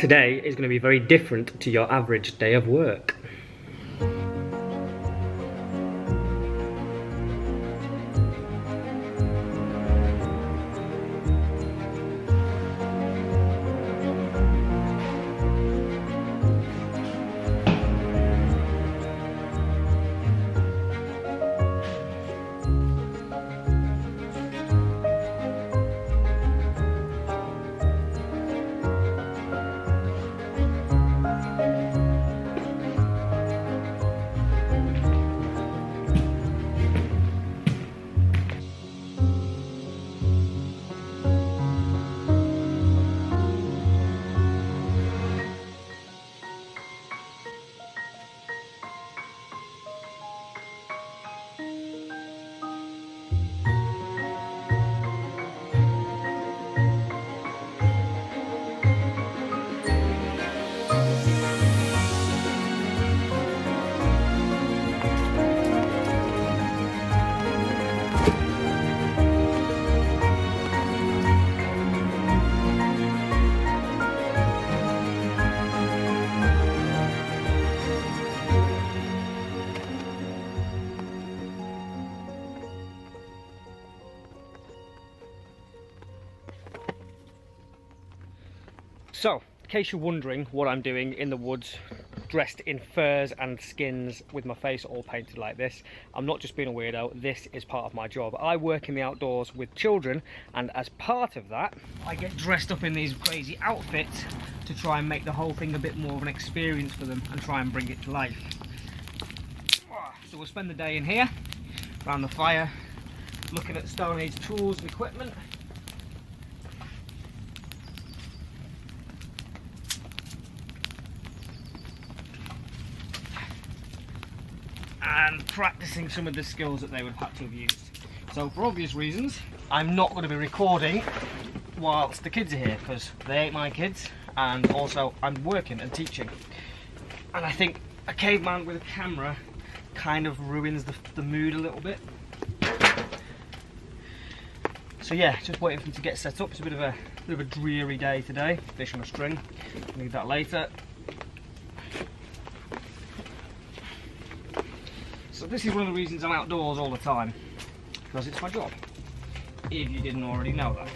Today is going to be very different to your average day of work. So, in case you're wondering what I'm doing in the woods, dressed in furs and skins with my face all painted like this, I'm not just being a weirdo, this is part of my job. I work in the outdoors with children, and as part of that, I get dressed up in these crazy outfits to try and make the whole thing a bit more of an experience for them and try and bring it to life. So we'll spend the day in here, around the fire, looking at Stone Age tools and equipment. And practicing some of the skills that they would have had to have used. So for obvious reasons, I'm not going to be recording whilst the kids are here, because they ain't my kids, and also I'm working and teaching. And I think a caveman with a camera kind of ruins the mood a little bit. So yeah, just waiting for them to get set up. It's a bit of a dreary day today. Fish on a string, need that later. So this is one of the reasons I'm outdoors all the time, because it's my job, if you didn't already know that.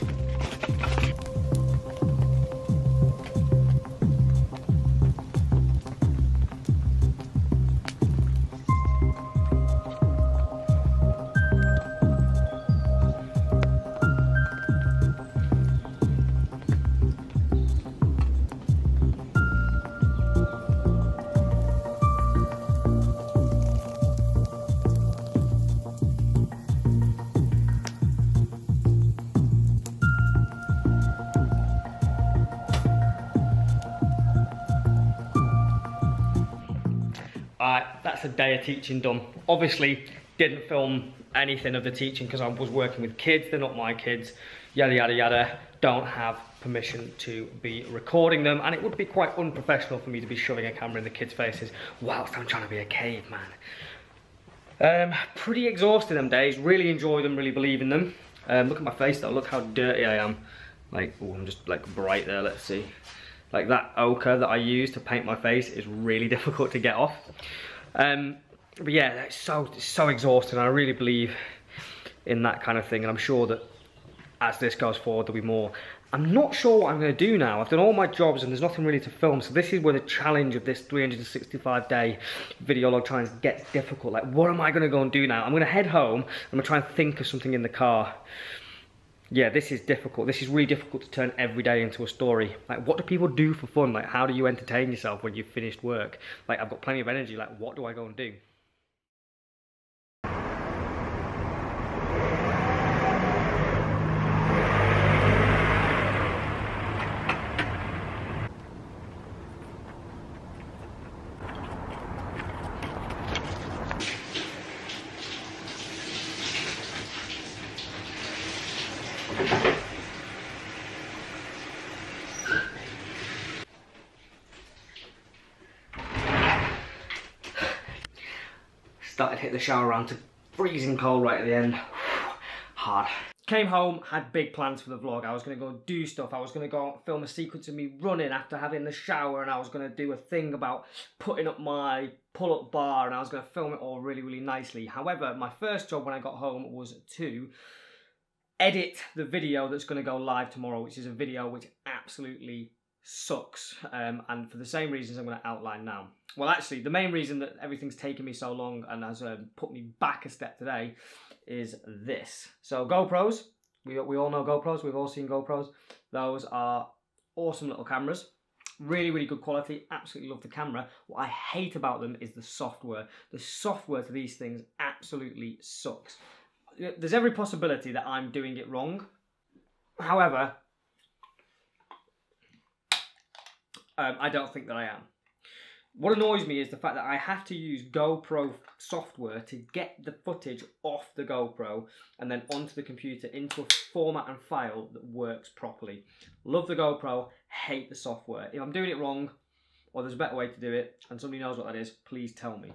That's a day of teaching done. Obviously didn't film anything of the teaching because I was working with kids, they're not my kids, yada yada yada. Don't have permission to be recording them, and it would be quite unprofessional for me to be shoving a camera in the kids' faces whilst I'm trying to be a caveman. Pretty exhausted them days, really enjoy them, really believe in them. Look at my face though, look how dirty I am. Like, oh, I'm just like bright there, let's see. Like that ochre that I use to paint my face is really difficult to get off. But yeah, it's so exhausting. I really believe in that kind of thing, and I'm sure that as this goes forward there'll be more. I'm not sure what I'm going to do now. I've done all my jobs and there's nothing really to film, so this is where the challenge of this 365-day video log challenge gets difficult. Like, what am I going to go and do now? I'm going to head home, I'm going to try and think of something in the car. Yeah, this is difficult. This is really difficult to turn every day into a story. Like, what do people do for fun? Like, how do you entertain yourself when you've finished work? Like, I've got plenty of energy. Like, what do I go and do? Started to hit the shower around to freezing cold right at the end. Hard. Came home, had big plans for the vlog. I was going to go do stuff. I was going to go film a sequence of me running after having the shower, and I was going to do a thing about putting up my pull-up bar, and I was going to film it all really, really nicely. However, my first job when I got home was to edit the video that's going to go live tomorrow, which is a video which absolutely sucks, and for the same reasons I'm going to outline now. Well, actually, the main reason that everything's taken me so long and has put me back a step today is this. So GoPros, we all know GoPros, we've all seen GoPros. Those are awesome little cameras. Really, really good quality. Absolutely love the camera. What I hate about them is the software. The software to these things absolutely sucks. There's every possibility that I'm doing it wrong. However, I don't think that I am. What annoys me is the fact that I have to use GoPro software to get the footage off the GoPro and then onto the computer into a format and file that works properly. Love the GoPro, hate the software. If I'm doing it wrong, or there's a better way to do it, and somebody knows what that is, please tell me.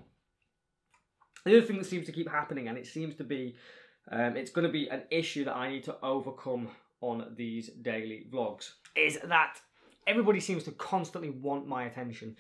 The other thing that seems to keep happening, and it seems to be, it's going to be an issue that I need to overcome on these daily vlogs, is that everybody seems to constantly want my attention.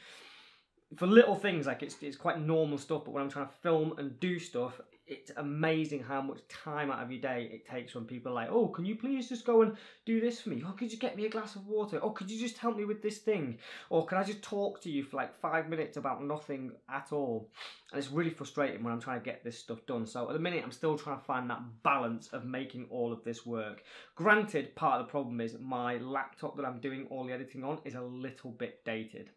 For little things, like it's quite normal stuff, but when I'm trying to film and do stuff, it's amazing how much time out of your day it takes when people are like, oh, can you please just go and do this for me? Oh, could you get me a glass of water? Oh, could you just help me with this thing? Or can I just talk to you for like 5 minutes about nothing at all? And it's really frustrating when I'm trying to get this stuff done. So at the minute, I'm still trying to find that balance of making all of this work. Granted, part of the problem is my laptop that I'm doing all the editing on is a little bit dated.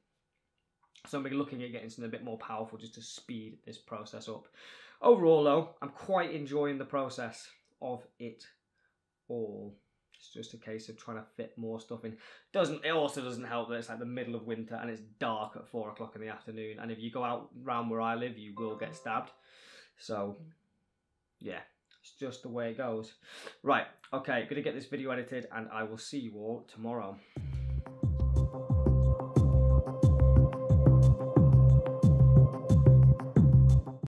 So I'm going to be looking at getting something a bit more powerful just to speed this process up. Overall though, I'm quite enjoying the process of it all. It's just a case of trying to fit more stuff in. It also doesn't help that it's like the middle of winter and it's dark at 4 o'clock in the afternoon. And if you go out around where I live, you will get stabbed. So yeah, it's just the way it goes. Right, okay, going to get this video edited and I will see you all tomorrow.